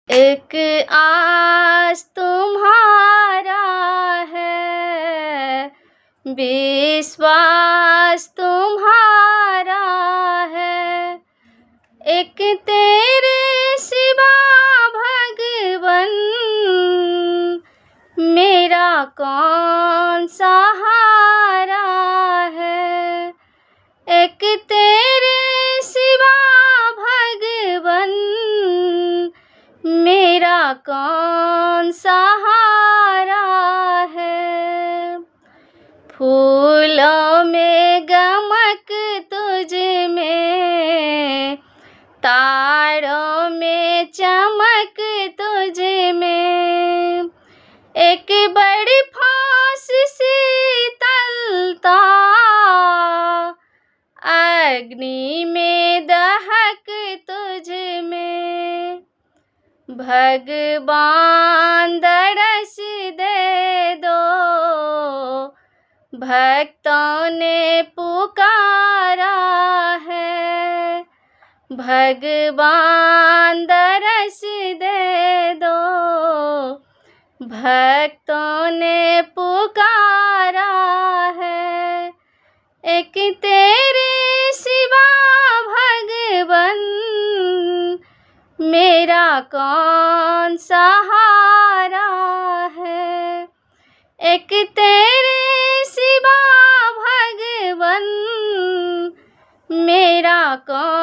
एक आस तुम्हारा है, विश्वास तुम्हारा है, एक तेरे सिवा भगवन मेरा कौन सहारा है। एक तेरे सिवा भगवन मेरा कौन सहारा है। फूलों में गमक तुझ में, तारों में चमक तुझ में, एक बड़ी फांस शीतलता अग्नि में दहक तुझ में। भगवान दरस दे दो, भक्तों ने पुकारा है। भगवान दरस दे दो, भक्तों ने पुकारा है। एक तेरे सिवा भगवन मेरा कौन सहारा है। एक तेरे सिवा भगवन मेरा कौन